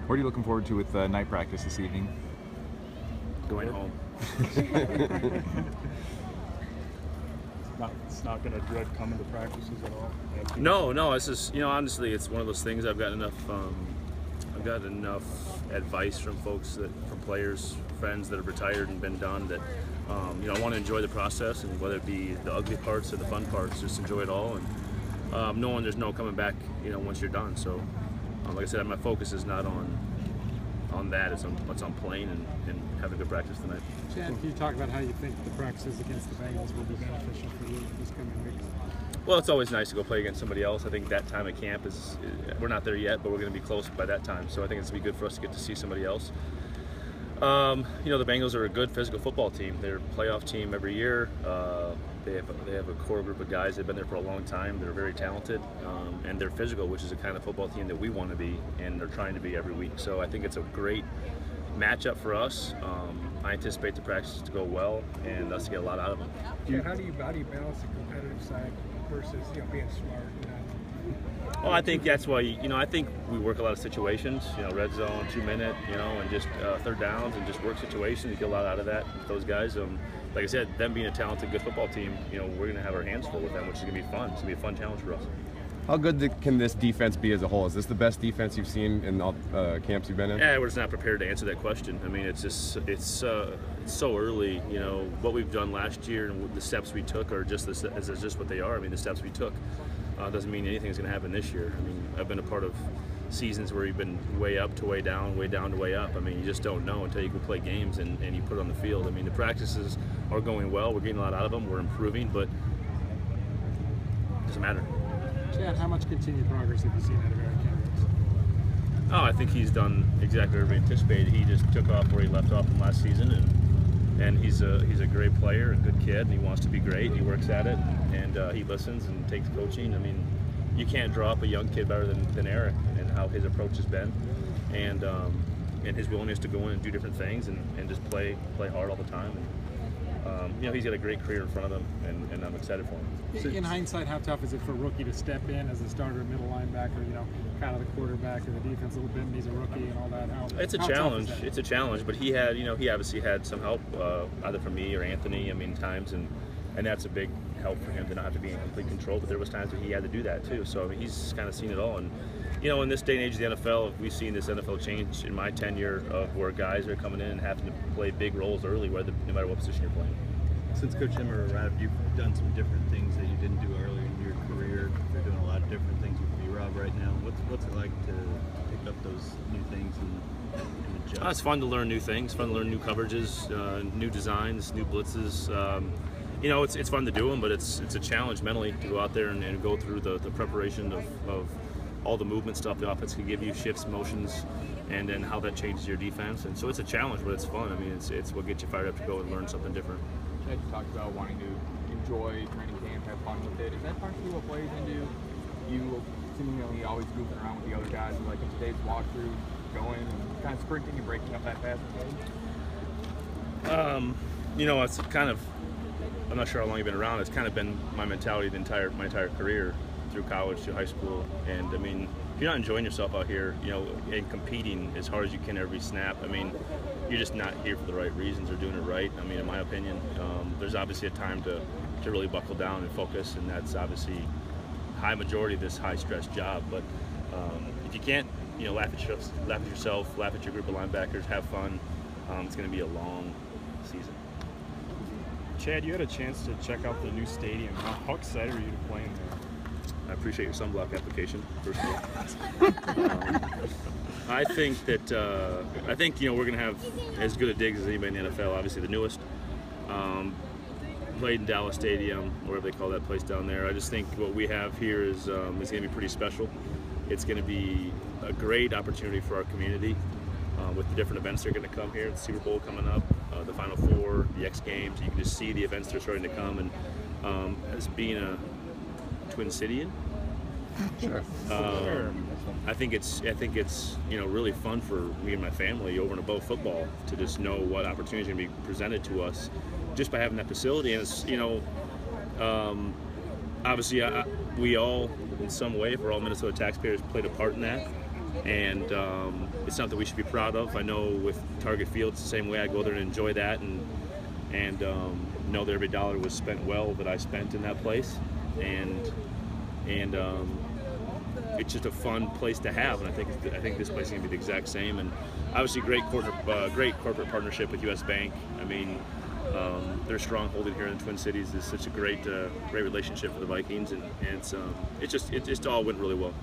What are you looking forward to with night practice this evening? Going home. It's not going to dread coming to practices at all? No. It's just, honestly, it's one of those things. I've got enough advice from from players, friends that have retired and been done that, I want to enjoy the process, and whether it be the ugly parts or the fun parts, just enjoy it all, and knowing there's no coming back, once you're done. So, like I said, my focus is not on that. It's on playing and having a good practice tonight. Chad, can you talk about how you think the practices against the Bengals will be beneficial for you this coming week? Well, it's always nice to go play against somebody else. I think that time at camp we're not there yet, but we're going to be close by that time. So I think it's going to be good for us to get to see somebody else. The Bengals are a good physical football team. They're a playoff team every year. They have a core group of guys that have been there for a long time. They're very talented, and they're physical, which is the kind of football team that we want to be, and they're trying to be every week. So I think it's a great matchup for us. I anticipate the practices to go well and us to get a lot out of them. How do you balance the competitive side versus being smart? Well, I think that's why I think we work a lot of situations. Red zone, 2 minute, and just third downs and just work situations. You get a lot out of that with those guys. Like I said, them being a talented, good football team, we're going to have our hands full with them, which is going to be fun. It's going to be a fun challenge for us. How good can this defense be as a whole? Is this the best defense you've seen in all camps you've been in? Yeah, we're just not prepared to answer that question. I mean, it's so early. What we've done last year and the steps we took are just what they are. I mean, the steps we took doesn't mean anything's going to happen this year. I mean, I've been a part of seasons where you've been way up to way down to way up. I mean, you just don't know until you go play games and you put it on the field. I mean, the practices are going well. We're getting a lot out of them. We're improving, but it doesn't matter. Chad, how much continued progress have you seen out of Eric Kendricks? Oh, I think he's done exactly what everybody anticipated. He just took off where he left off from last season, and he's a great player, a good kid, and he wants to be great, and he works at it, and he listens and takes coaching. I mean, you can't draw up a young kid better than Eric and how his approach has been, and his willingness to go in and do different things and just play hard all the time. And, he's got a great career in front of him, and I'm excited for him. In hindsight, how tough is it for a rookie to step in as a starter, middle linebacker, kind of the quarterback or the defense a little bit, and he's a rookie and all that? It's a challenge. It's a challenge, but he had, he obviously had some help, either from me or Anthony. I mean, times, and that's a big help for him to not have to be in complete control. But there was times that he had to do that too. So I mean, he's kind of seen it all. And in this day and age of the NFL, we've seen this NFL change in my tenure of where guys are coming in and having to play big roles early, no matter what position you're playing. Since Coach Zimmer arrived, you've done some different things that you didn't do earlier in your career. You're doing a lot of different things with B-Rob right now. What's it like to pick up those new things and adjust? It's fun to learn new things, fun to learn new coverages, new designs, new blitzes. It's fun to do them, but it's a challenge mentally to go out there and go through the preparation of all the movement stuff the offense can give you, shifts, motions, and then how that changes your defense. And so it's a challenge, but it's fun. I mean, it's what gets you fired up to go and learn something different. You talked about wanting to enjoy training camp, have fun with it. Is that partially what plays into you seemingly always goofing around with the other guys, and like in today's walkthrough, going and kind of sprinting and breaking up that fast game? It's kind of, I'm not sure how long you've been around. It's kind of been my mentality my entire career, through college to high school. And I mean, if you're not enjoying yourself out here, and competing as hard as you can every snap, I mean, you're just not here for the right reasons or doing it right. I mean, in my opinion, there's obviously a time to really buckle down and focus, and that's obviously high majority of this high stress job. But if you can't, laugh at yourself, laugh at your group of linebackers, have fun, it's going to be a long season. Chad, you had a chance to check out the new stadium. How excited are you to play in there? I appreciate your sunblock application, first of all. I think we're going to have as good a digs as anybody in the NFL. Obviously, the newest. Played in Dallas Stadium, whatever they call that place down there. I just think what we have here is going to be pretty special. It's going to be a great opportunity for our community with the different events that are going to come here. The Super Bowl coming up, the Final Four, the X Games. You can just see the events that are starting to come. And as being a Twin Cityan, Sure. I think it's really fun for me and my family over and above football to just know what opportunities are going to be presented to us just by having that facility. And it's obviously we all in some way, if we're all Minnesota taxpayers, played a part in that. and it's something we should be proud of. I know with Target Field, it's the same way. I go there and enjoy that, and know that every dollar was spent well that I spent in that place, and it's just a fun place to have, and I think this place is going to be the exact same. And obviously, great corporate partnership with U.S. Bank. I mean, their stronghold here in the Twin Cities is such a great relationship for the Vikings, and it just all went really well.